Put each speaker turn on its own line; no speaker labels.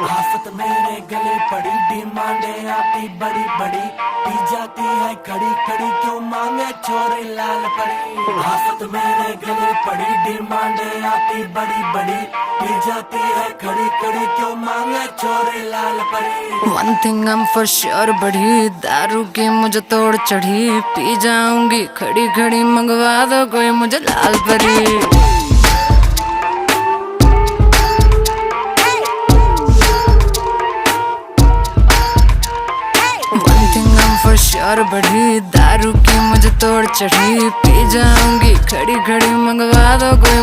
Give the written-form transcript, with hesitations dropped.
आफत मेरे गले पड़ी, डिमांडे आती बड़ी बड़ी, पी जाती है खड़ी खड़ी, क्यों मांगे छोरे लाल परी। आफत मेरे गले पड़ी, डिमांडे आती बड़ी बड़ी, पी जाती है खड़ी खड़ी, क्यों मांगे छोरे लाल परी।
One thing I'm for sure बढ़ी, दारू की मुझे तोड़ चढ़ी, पी जाऊंगी खड़ी खड़ी, मंगवा दो कोई मुझे लाल परी। श्योर बढ़ी, दारू की मुझे तोड़ चढ़ी, पी जाऊंगी खड़ी खड़ी, मंगवा दो कोई